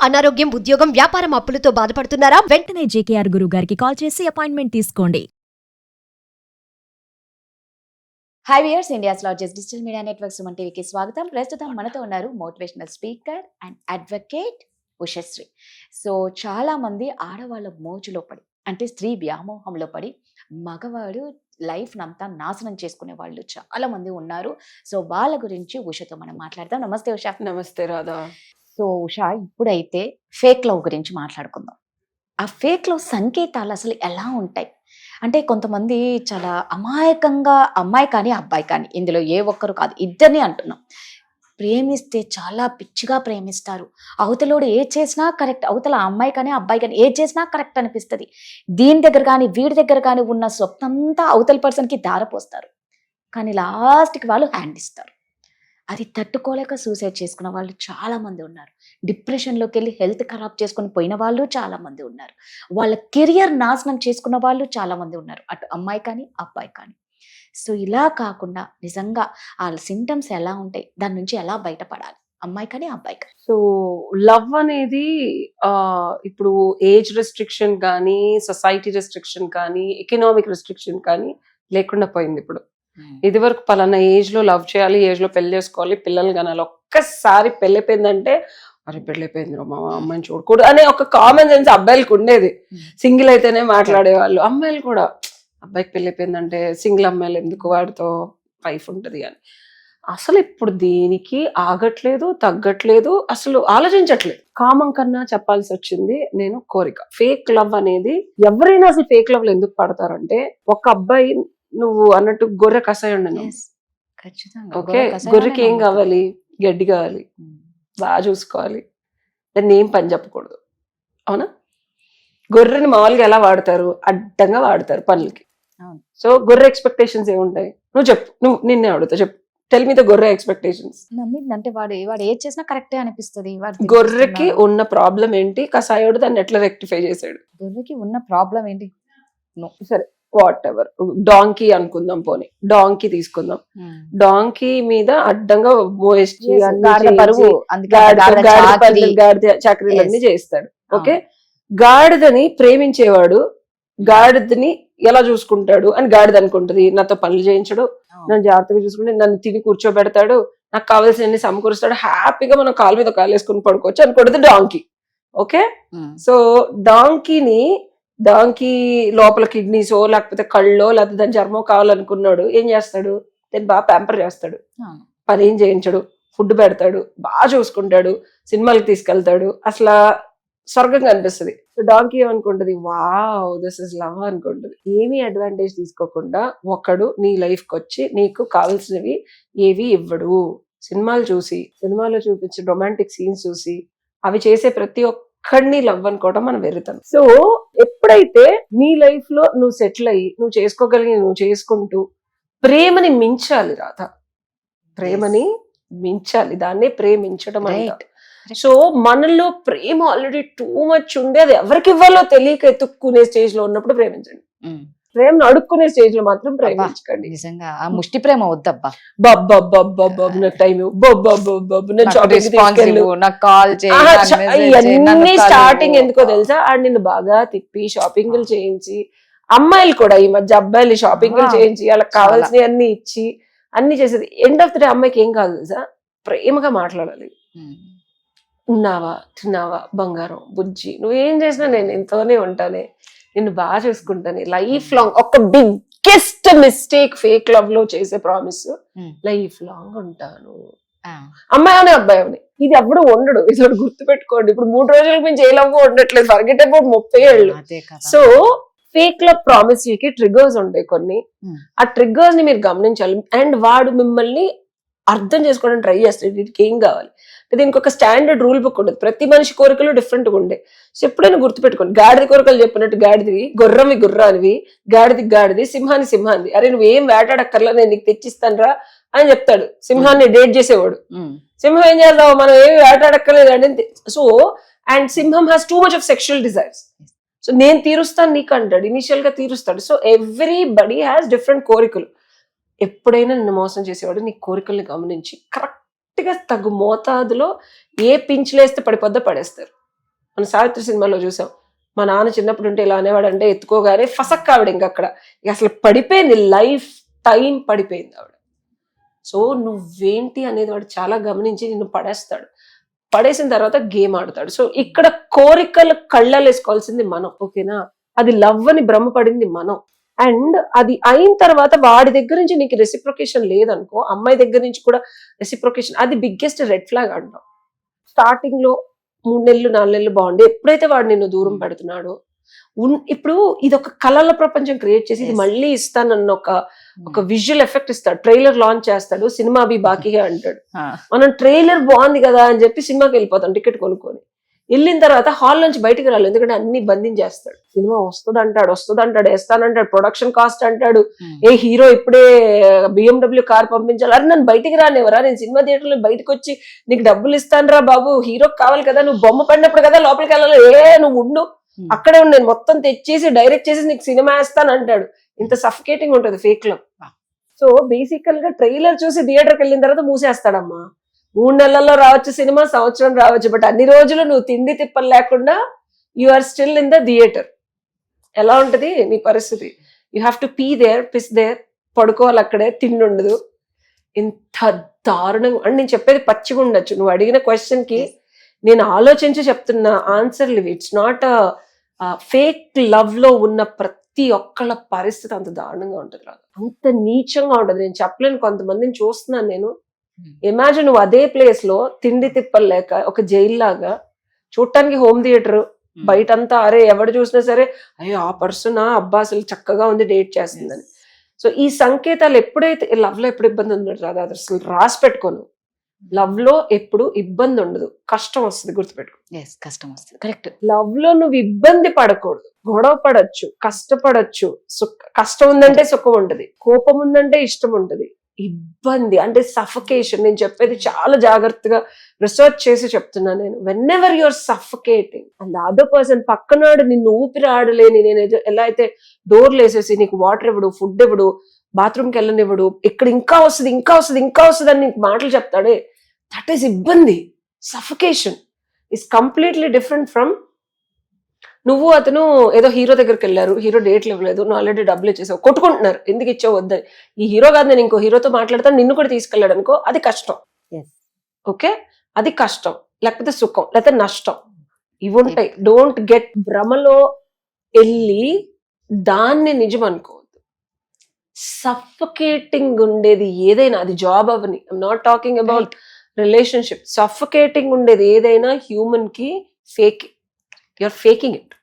అనారోగ్యం, ఉద్యోగం, వ్యాపారం అప్పులతో బాధపడుతున్నారా? వెంటనే జేకేఆర్ గురువు గారికి కాల్ చేసి అపాయింట్మెంట్ తీసుకోండి. High weirs, India's largest digital media network Suman టీవీకి స్వాగతం. ప్రస్తుతం మనతో ఉన్నారు motivational speaker and advocate Ushasri. So చాలా మంది ఆడవాళ్ళ మోజులో పడి, అంటే స్త్రీ వ్యామోహంలో పడి మగవాడు లైఫ్ అంతా నాశనం చేసుకునే వాళ్ళు చాలా మంది ఉన్నారు. సో వాళ్ళ గురించి ఉషతో మనం మాట్లాడదాం. నమస్తే ఉష. నమస్తే రాధా. సో ఉష, ఇప్పుడైతే ఫేక్ లవ్ గురించి మాట్లాడుకుందాం. ఆ ఫేక్ లవ్ సంకేతాలు అసలు ఎలా ఉంటాయి? అంటే కొంతమంది చాలా అమాయకంగా, అమ్మాయి కానీ అబ్బాయి కానీ, ఇందులో ఏ ఒక్కరు కాదు, ఇద్దరిని అంటున్నాం, ప్రేమిస్తే చాలా పిచ్చిగా ప్రేమిస్తారు. అవతలోడు ఏది చేసినా కరెక్ట్, అవతల అమ్మాయి కానీ అబ్బాయి కానీ ఏది చేసినా కరెక్ట్ అనిపిస్తుంది. దీని దగ్గర కానీ వీడి దగ్గర కానీ ఉన్న స్వప్నంతా అవతల పర్సన్కి దారపోస్తారు. కానీ లాస్ట్కి వాళ్ళు హ్యాండ్ ఇస్తారు. అది తట్టుకోలేక సూసైడ్ చేసుకున్న వాళ్ళు చాలా మంది ఉన్నారు. డిప్రెషన్లోకి వెళ్ళి హెల్త్ ఖరాబ్ చేసుకుని పోయిన వాళ్ళు చాలా మంది ఉన్నారు. వాళ్ళ కెరియర్ నాశనం చేసుకున్న వాళ్ళు చాలా మంది ఉన్నారు, అటు అమ్మాయి కానీ అబ్బాయి కానీ. సో ఇలా కాకుండా నిజంగా వాళ్ళ సింటమ్స్ ఎలా ఉంటాయి, దాని నుంచి ఎలా బయటపడాలి, అమ్మాయి కానీ అబ్బాయి కానీ? సో లవ్ అనేది ఇప్పుడు ఏజ్ రెస్ట్రిక్షన్ కానీ, సొసైటీ రెస్ట్రిక్షన్ కానీ, ఎకనామిక్ రెస్ట్రిక్షన్ కానీ లేకుండా పోయింది. ఇప్పుడు ఇది వరకు పలానా ఏజ్ లో లవ్ చేయాలి, ఏజ్ లో పెళ్లి చేసుకోవాలి, పిల్లలు కనాలి. ఒక్కసారి పెళ్ళైపోయిందంటే అరే పెళ్ళైపోయింది మా అమ్మాయిని చూడకూడదు అనే ఒక కామన్ సెన్స్ అబ్బాయిలకు ఉండేది. సింగిల్ అయితేనే మాట్లాడేవాళ్ళు. అమ్మాయిలు కూడా అబ్బాయికి పెళ్ళైపోయిందంటే సింగిల్ అమ్మాయిలు ఎందుకు, వాడితో వైఫ్ ఉంటది అని. అసలు ఇప్పుడు దీనికి ఆగట్లేదు, తగ్గట్లేదు, అసలు ఆలోచించట్లేదు. కామం కన్నా చెప్పాల్సి వచ్చింది నేను కోరిక. ఫేక్ లవ్ అనేది ఎవరైనా అసలు ఫేక్ లవ్ లో ఎందుకు పడతారంటే, ఒక అబ్బాయి నువ్వు అన్నట్టు గొర్రె కషాయండి, ఓకే, గొర్రెకి ఏం కావాలి? గడ్డి కావాలి, బాగా చూసుకోవాలి, దాన్ని ఏం పని చెప్పకూడదు, అవునా? గొర్రెని మామూలుగా ఎలా వాడతారు? అడ్డంగా వాడతారు పనులకి. సో గొర్రె ఎక్స్పెక్టేషన్స్ ఏముంటాయి? నువ్వు చెప్పు, నువ్వు నిన్నే అడుగుతా, చెప్పు, టెల్ మీ ద గొర్రె ఎక్స్పెక్టేషన్స్. అంటే వాడు ఏది చేసినా కరెక్టే అనిపిస్తుంది. గొర్రెకి ఉన్న ప్రాబ్లం ఏంటి? కషాయోడు దాన్ని ఎట్లా రెక్టిఫై చేశాడు? గొర్రెకి ఉన్న ప్రాబ్లం ఏంటి? సరే, వాట్ ఎవర్, డాంకీ అనుకుందాం, పోనీ డాంకీ తీసుకుందాం. డాంకీ మీద అడ్డంగా మోయేసి గాడిద చాకరీలన్నీ చేస్తాడు. ఓకే, గాడిదని ప్రేమించేవాడు గాడిదని ఎలా చూసుకుంటాడు అని గాడిద అనుకుంటది. నాతో పనులు చేయించడు, నన్ను జాగ్రత్తగా చూసుకుంటే, నన్ను తిని కూర్చోబెడతాడు, నాకు కావాల్సిన సమకూరుస్తాడు, హ్యాపీగా మనం కాలు మీద కాలు వేసుకుని పడుకోవచ్చు అనుకుంటది డాంకీ. ఓకే, సో డాంకీ లోపల కిడ్నీసో లేకపోతే కళ్ళో లేకపోతే దాని చర్మం కావాలనుకున్నాడు, ఏం చేస్తాడు? దాన్ని బాగా ప్యాంపర్ చేస్తాడు, పని ఏం చేయించడు, ఫుడ్ పెడతాడు, బాగా చూసుకుంటాడు, సినిమాలకు తీసుకెళ్తాడు, అసలు స్వర్గంగా అనిపిస్తుంది. సో డాంకీ ఏమనుకుంటది? వావ్, దిస్ ఇస్ లవ్ అనుకుంటది. ఏమీ అడ్వాంటేజ్ తీసుకోకుండా ఒకడు నీ లైఫ్ కి వచ్చి నీకు కావాల్సినవి ఏవి ఇవ్వడు. సినిమాలో చూపించే రొమాంటిక్ సీన్స్ చూసి అవి చేసే ప్రతి ఒక్కడిని లవ్ అనుకోవడం మనం వెరుతాం. సో ఎప్పుడైతే నీ లైఫ్ లో నువ్వు సెటిల్ అయ్యి నువ్వు చేసుకోగలిగి నువ్వు చేసుకుంటూ ప్రేమని మించాలి రాధ, ప్రేమని మించాలి, దాన్నే ప్రేమించడం అంటే. సో మనలో ప్రేమ ఆల్రెడీ టూ మచ్ ఉండే, అది ఎవరికి ఇవ్వాలో తెలియక ఎత్తుక్కునే స్టేజ్ లో ఉన్నప్పుడు ప్రేమించండి. ప్రేమను అడుక్కునే స్టేజ్ లో మాత్రం ప్రేమించకండి. నిజంగా ఆ ముష్టి ప్రేమ వద్దబ్బా. స్టార్టింగ్ ఎందుకో తెలుసా? ఆడు నిన్ను బాగా తిప్పి షాపింగ్లు చేయించి, అమ్మాయిలు కూడా ఈ మధ్య అబ్బాయిలు షాపింగ్లు చేయించి వాళ్ళకి కావాల్సినవి అన్ని ఇచ్చి అన్ని చేసేది. ఎండ్ ఆఫ్ ది డే అమ్మాయికి ఏం కాదు తెలుసా? ప్రేమగా మాట్లాడాలి. ఉన్నావా, తిన్నావా, బంగారం, బుజ్జి, నువ్వేం చేసినా నేను ఎంతోనే ఉంటానే, నిన్ను బాగా చూసుకుంటానే, లైఫ్ లాంగ్. ఒక బిగ్గెస్ట్ మిస్టేక్ ఫేక్ లవ్ లో చేసే ప్రామిస్, లైఫ్ లాంగ్ ఉంటాను. అమ్మాయి అవని అబ్బాయి అవని, ఇది ఎప్పుడు ఉండడు. ఇది గుర్తు పెట్టుకోండి. ఇప్పుడు 3 రోజులకు మించి ఏ లవ్ ఉండట్లేదు, ఫర్గెట్ అబౌట్ 30 ఏళ్ళు. సో ఫేక్ లవ్ ప్రామిస్ కి ట్రిగర్స్ ఉంటాయి కొన్ని. ఆ ట్రిగర్స్ ని మీరు గమనించాలి. అండ్ వాడు మిమ్మల్ని అర్థం చేసుకోవడానికి ట్రై చేస్తాడు. వీటికి ఏం కావాలి, దీనికి ఒక స్టాండర్డ్ రూల్ బుక్ ఉండదు. ప్రతి మనిషి కోరికలు డిఫరెంట్ గా ఉండే. సో ఎప్పుడైనా గుర్తుపెట్టుకోండి, గాడిద కోరికలు చెప్పినట్టు గాడిదివి, గుర్రానివి, గాడిది, సింహాన్ని. అరే నువ్వు ఏం వేటాడక్కర్లా, నేను నీకు తెచ్చిస్తాను రా అని చెప్తాడు సింహాన్ని డేట్ చేసేవాడు. సింహం ఏం చేద్దాం, మనం ఏమి వేటాడక్కర్లేదు అంటే. సో అండ్ సింహం has too much of sexual desires. So నేను తీరుస్తాను నీకు అంటాడు, ఇనిషియల్ గా తీరుస్తాడు. సో ఎవ్రీబడి హ్యాస్ డిఫరెంట్ కోరికలు. ఎప్పుడైనా నిన్ను మోసం చేసేవాడు నీ కోరికల్ని గమనించి కరెక్ట్ గా తగు మోతాదులో ఏ పింఛలేస్తే పడిపోద్దో పడేస్తారు. మన సావిత్రి సినిమాలో చూసాం, మా నాన్న చిన్నప్పుడు ఉంటే ఇలా అనేవాడు అంటే ఎత్తుకోగానే ఫసక్ ఆవిడ అక్కడ ఇక అసలు పడిపోయింది, లైఫ్ టైం పడిపోయింది ఆవిడ. సో నువ్వేంటి అనేది వాడు చాలా గమనించి నిన్ను పడేస్తాడు, పడేసిన తర్వాత గేమ్ ఆడతాడు. సో ఇక్కడ కోరికలు కళ్ళలు వేసుకోవాల్సింది మనం, ఓకేనా? అది లవ్ అని భ్రమపడింది మనం. అండ్ అది అయిన తర్వాత వాడి దగ్గర నుంచి నీకు రెసిప్రొకేషన్ లేదనుకో, అమ్మాయి దగ్గర నుంచి కూడా రెసిప్రొకేషన్, అది బిగ్గెస్ట్ రెడ్ ఫ్లాగ్ అంటాం. స్టార్టింగ్ లో 3 నెలలు 4 నెలలు బాగుంది, ఎప్పుడైతే వాడు నిన్ను దూరం పెడుతున్నాడో, ఇప్పుడు ఇది ఒక కళల ప్రపంచం క్రియేట్ చేసి ఇది మళ్ళీ ఇస్తానన్న ఒక విజువల్ ఎఫెక్ట్ ఇస్తాడు. ట్రైలర్ లాంచ్ చేస్తాడు, సినిమా అభి బాకీగా అంటాడు. మనం ట్రైలర్ బాగుంది కదా అని చెప్పి సినిమాకి వెళ్ళిపోతాం టికెట్ కొనుక్కొని. వెళ్ళిన తర్వాత హాల్ నుంచి బయటకు రాలి, ఎందుకంటే అన్ని బంధించేస్తాడు. సినిమా వస్తుంది అంటాడు, వేస్తానంటాడు, ప్రొడక్షన్ కాస్ట్ అంటాడు, ఏ హీరో ఇప్పుడే BMW కార్ పంపించాలి, అరే నన్ను బయటికి రానివరా, నేను సినిమా థియేటర్ లో బయటకు వచ్చి నీకు డబ్బులు ఇస్తాను రా బాబు, హీరోకి కావాలి కదా, నువ్వు బొమ్మ పడినప్పుడు కదా లోపలికి వెళ్ళాలి, నువ్వు ఉండు అక్కడే ఉండి నేను మొత్తం తెచ్చేసి డైరెక్ట్ చేసి నీకు సినిమా వేస్తాను అంటాడు. ఇంత సఫికేటింగ్ ఉంటుంది ఫేక్ లో. సో బేసికల్ గా ట్రైలర్ చూసి థియేటర్కి వెళ్ళిన తర్వాత మూసేస్తాడమ్మా. 3 నెలల్లో రావచ్చు సినిమా, సంవత్సరం రావచ్చు, బట్ అన్ని రోజులు నువ్వు తిండి తిప్పలు లేకుండా you are still in the theatre. ఎలా ఉంటది నీ పరిస్థితి? You have to pee there, piss there, పడుకోవాలి అక్కడే, తిండి ఉండదు. ఇంత దారుణంగా. అండ్ నేను చెప్పేది పచ్చిగా ఉండొచ్చు, నువ్వు అడిగిన క్వశ్చన్ కి నేను ఆలోచించి చెప్తున్న ఆన్సర్లు ఇవి. ఇట్స్ నాట్ ఫేక్ లవ్ లో ఉన్న ప్రతి ఒక్కళ్ళ పరిస్థితి అంత దారుణంగా ఉంటది, అంత నీచంగా ఉంటది. నేను చెప్పలేను, కొంతమందిని చూస్తున్నాను నేను. ఇమాజిన్ నువ్వు అదే ప్లేస్ లో తిండి తిప్పలు లేక ఒక జైలు లాగా, చూడటానికి హోమ్ థియేటర్, బయటంతా అరే ఎవడు చూసినా సరే అయ్యో ఆ పర్సన్ అబ్బా అసలు చక్కగా ఉంది డేట్ చేస్తుందని. సో ఈ సంకేతాలు ఎప్పుడైతే లవ్ లో ఎప్పుడు ఇబ్బంది ఉండదు రాదా, అసలు రాసి పెట్టుకోను. లవ్ లో ఎప్పుడు ఇబ్బంది ఉండదు, కష్టం వస్తుంది, గుర్తుపెట్టుకో. కష్టం వస్తుంది, కరెక్ట్. లవ్ లో నువ్వు ఇబ్బంది పడకూడదు, గొడవ పడచ్చు, కష్టపడచ్చు. కష్టం ఉందంటే సుఖం ఉంటది, కోపం ఉందంటే ఇష్టం ఉంటది. ఇబ్బంది అంటే సఫకేషన్. నేను చెప్పేది చాలా జాగ్రత్తగా రీసెర్చ్ చేసి చెప్తున్నాను నేను. Whenever you're suffocating and the other person పక్కనాడు నిన్ను ఊపిరి ఆడలేని, నేను ఎలా అయితే డోర్లు వేసేసి నీకు వాటర్ ఇవ్వడు, ఫుడ్ ఇవ్వడు, బాత్రూమ్కి వెళ్ళనివ్వడు, ఇక్కడ ఇంకా వస్తుంది అని నీకు మాటలు చెప్తాడే, దట్ ఈస్ ఇబ్బంది. Suffocation is completely different from నువ్వు అతను ఏదో హీరో దగ్గరికి వెళ్ళారు, హీరో డేట్లు ఇవ్వలేదు, నువ్వు ఆల్రెడీ డబ్బులు ఇచ్చేసావు, కొట్టుకుంటున్నారు, ఎందుకు ఇచ్చావు వద్దని. ఈ హీరో కాదు నేను ఇంకో హీరోతో మాట్లాడతాను, నిన్ను కూడా తీసుకెళ్ళాడు అనుకో, అది కష్టం. ఓకే, అది కష్టం, లేకపోతే సుఖం, లేకపోతే నష్టం, ఇవి ఉంటాయి. డోంట్ గెట్ భ్రమలో వెళ్ళి దాన్ని నిజం అనుకోవద్దు. సఫకేటింగ్ ఉండేది ఏదైనా, అది జాబ్ అవని, I'm not talking about relationship. Suffocating ఉండేది ఏదైనా హ్యూమన్ కి fake, you're faking it,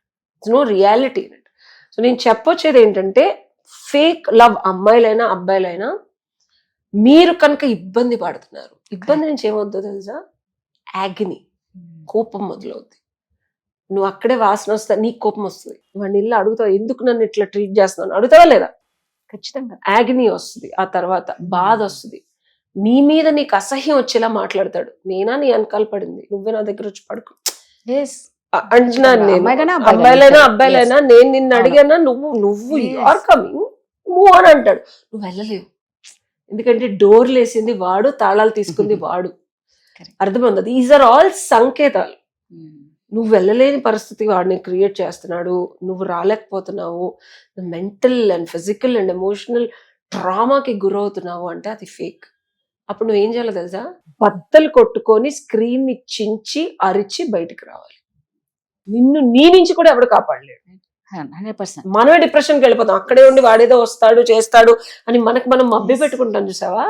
no reality in it. So నేను చెప్పొచ్చేది ఏంటంటే, ఫేక్ లవ్ అమ్మాయిలైనా అబ్బాయిలైనా మీరు కనుక ఇబ్బంది పడుతున్నారు, ఇబ్బంది నుంచి ఏమవుతుందో తెలుసా, యాగ్ని, కోపం మొదలవుద్ది. నువ్వు అక్కడే వాసన వస్తా, నీకు కోపం వస్తుంది, వాడిని ఇల్లు అడుగుతావు ఎందుకు నన్ను ఇట్లా ట్రీట్ చేస్తున్నాను, అడుగుతావా లేదా? ఖచ్చితంగా యాగ్ని వస్తుంది, ఆ తర్వాత బాధ వస్తుంది, నీ మీద నీకు అసహ్యం వచ్చేలా మాట్లాడతాడు. నేనా నీ వెనకాల పడింది, నువ్వే నా దగ్గర వచ్చి పడుకో అంటున్నాను నేను. అమ్మాయిలైనా అబ్బాయిలైనా నేను నిన్ను అడిగానా, నువ్వు ఆర్ కమింగ్ మూవ్ అని అంటాడు. నువ్వు వెళ్ళలేవు, ఎందుకంటే డోర్లు వేసింది వాడు, తాళాలు తీసుకుంది వాడు. అర్థమైంది? దీస్ ఆర్ ఆల్ సంకేతాలు. నువ్వు వెళ్ళలేని పరిస్థితి వాడిని క్రియేట్ చేస్తున్నాడు, నువ్వు రాలేకపోతున్నావు, mental and physical and emotional ట్రామాకి గురవుతున్నావు అంటే అది ఫేక్. అప్పుడు నువ్వేం చేయాలో తెలుసా, బద్దలు కొట్టుకొని స్క్రీన్ ని చించి అరిచి బయటకు రావాలి. నిన్ను నీ నుంచి కూడా ఎవడు కాపాడలేడు. 100%. మనమే డిప్రెషన్కి వెళ్ళిపోతాం, అక్కడే ఉండి వాడేదో వస్తాడు చేస్తాడు అని మనకు మనం మభ్య పెట్టుకుంటాం. చూసావా,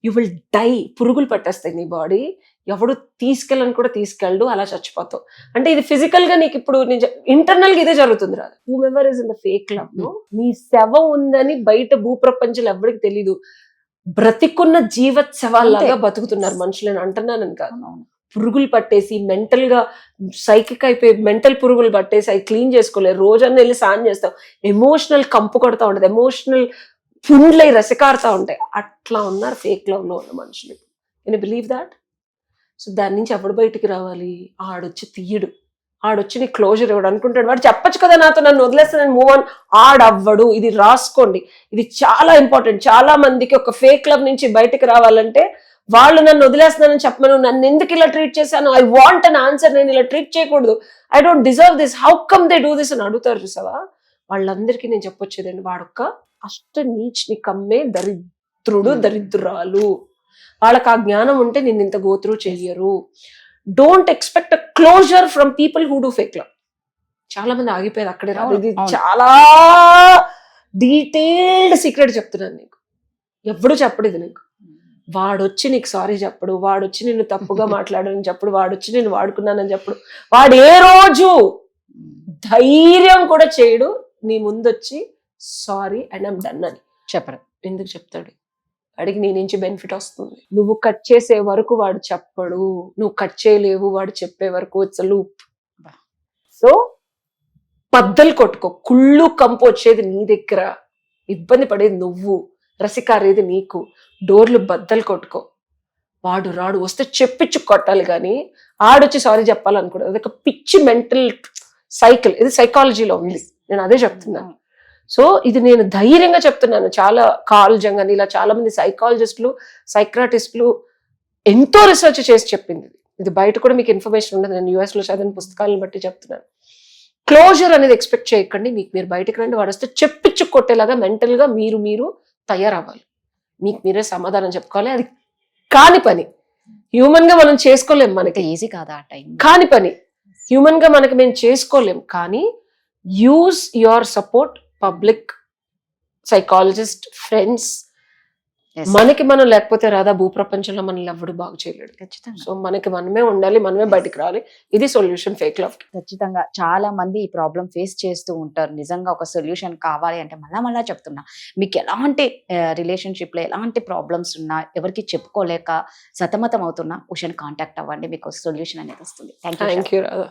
యు విల్ డై. పురుగులు పట్టేస్తాయి నీ బాడీ, ఎవడు తీసుకెళ్ళని కూడా తీసుకెళ్ళడు, అలా చచ్చిపోతావు. అంటే ఇది ఫిజికల్ గా నీకు ఇప్పుడు ఇంటర్నల్ గా ఇదే జరుగుతుంది రాదు. Whomever is in the fake love లో నీ శవం ఉందని బయట భూప్రపంచంలో ఎవరికి తెలీదు. బ్రతికున్న జీవత్సవాల్లాగా బతుకుతున్నారు మనుషులని అంటున్నానని కాదు. పురుగులు పట్టేసి మెంటల్ గా సైకిక్ అయిపోయి మెంటల్ పురుగులు పట్టేసి అవి క్లీన్ చేసుకోలేదు, రోజన్నా వెళ్ళి స్నానం చేస్తాం, ఎమోషనల్ కంపు కొడతా ఉంటది, ఎమోషనల్ పుండ్లై రసికారుతా ఉంటాయి. అట్లా ఉన్నారు ఫేక్ లవ్ లో ఉన్న మనుషులు. Can you believe that? So దాని నుంచి ఎవడు బయటికి రావాలి? ఆడొచ్చి తీయడు, ఆడొచ్చి నీ క్లోజర్ ఇవ్వడు. అనుకుంటాడు వాడు చెప్పచ్చు కదా నాతో, నన్ను వదిలేస్తానని మూవ్ ఆన్. ఆడవ్వడు. ఇది రాసుకోండి, ఇది చాలా ఇంపార్టెంట్. చాలా మందికి ఒక ఫేక్ లవ్ నుంచి బయటకు రావాలంటే వాళ్ళు నన్ను వదిలేస్తున్నానని చెప్పను, నన్ను ఎందుకు ఇలా ట్రీట్ చేశాను, ఐ వాంట్ అన్ ఆన్సర్, నేను ఇలా ట్రీట్ చేయకూడదు, I don't deserve this, how come they do this అని అడుగుతారు చూసావా, వాళ్ళందరికీ నేను చెప్పొచ్చేదండి, వాడొక్క అష్ట నీచ్ నికమ్మే దరిద్రుడు దరిద్రురాలు, వాళ్ళకి ఆ జ్ఞానం ఉంటే నేను ఇంత గోత్రూ చెయ్యరు. Don't expect a closure from people who do fake love. చాలా మంది ఆగిపోయారు అక్కడే రాదు. ఇది చాలా డీటెయిల్డ్ సీక్రెట్ చెప్తున్నాను నీకు, ఎప్పుడు చెప్పడు ఇది నీకు. వాడొచ్చి నీకు సారీ చెప్పడు, వాడొచ్చి నిన్ను తప్పుగా మాట్లాడని చెప్పడు, వాడొచ్చి నేను వాడుకున్నానని చెప్పడు, వాడు ఏ రోజు ధైర్యం కూడా చేయడు నీ ముందొచ్చి సారీ అండ్ ఐమ్ డన్ అని చెప్పరు. ఎందుకు చెప్తాడు? వాడికి నీ నుంచి బెనిఫిట్ వస్తుంది. నువ్వు కట్ చేసే వరకు వాడు చెప్పడు, నువ్వు కట్ చేయలేవు వాడు చెప్పే వరకు. It's loop. సో బద్దలు కొట్టుకో, కుళ్ళు కంపు వచ్చేది నీ దగ్గర, ఇబ్బంది పడేది నువ్వు, రసికారేది నీకు. డోర్లు బద్దలు కొట్టుకో. వాడు రాడు, వస్తే చెప్పించు కొట్టాలి, కానీ ఆడొచ్చి సారీ చెప్పాలనుకోవడం అది ఒక పిచ్చి మెంటల్ సైకిల్. ఇది సైకాలజీలో ఉంది, నేను అదే చెప్తున్నాను. సో ఇది నేను ధైర్యంగా చెప్తున్నాను. చాలా కార్ల్ జంగ్ అని ఇలా చాలా మంది సైకాలజిస్టులు, సైక్రాటిస్టులు ఎంతో రీసెర్చ్ చేసి చెప్పింది. ఇది బయట కూడా మీకు ఇన్ఫర్మేషన్ ఉండదు, నేను US లో చదివిన పుస్తకాలను బట్టి చెప్తున్నాను. క్లోజర్ అనేది ఎక్స్పెక్ట్ చేయకండి. మీకు మీరు బయటకు రండి, వాడు వస్తే చెప్పించు కొట్టేలాగా మెంటల్ గా మీరు తయారవ్వాలి. మీకు మీరే సమాధానం చెప్పుకోవాలి. అది కాని పని, హ్యూమన్ గా మనం చేసుకోలేం, మనకి ఈజీ కాదా ఆ టైం, కాని పని హ్యూమన్ గా మనకి మేము చేసుకోలేం. కానీ use your support, public, psychologist, friends. మనకి మనం లేకపోతే రాదా భూప్రపంచంలో మనల్ని ఎవడు బాగు చేయలేడు. ఖచ్చితంగా. సో మనకి మనమే ఉండాలి, మనమే బయటికి రావాలి. ఇది సొల్యూషన్ ఫేక్ లవ్. ఖచ్చితంగా చాలా మంది ఈ ప్రాబ్లం ఫేస్ చేస్తూ ఉంటారు. నిజంగా ఒక సొల్యూషన్ కావాలి అంటే మళ్ళా చెప్తున్నా, మీకు ఎలాంటి రిలేషన్షిప్ లో ఎలాంటి ప్రాబ్లమ్స్ ఉన్నా, ఎవరికి చెప్పుకోలేక సతమతం అవుతున్నా, ఉషాని కాంటాక్ట్ అవ్వండి, మీకు సొల్యూషన్ అనేది వస్తుంది. Thank you. Thank you Radha.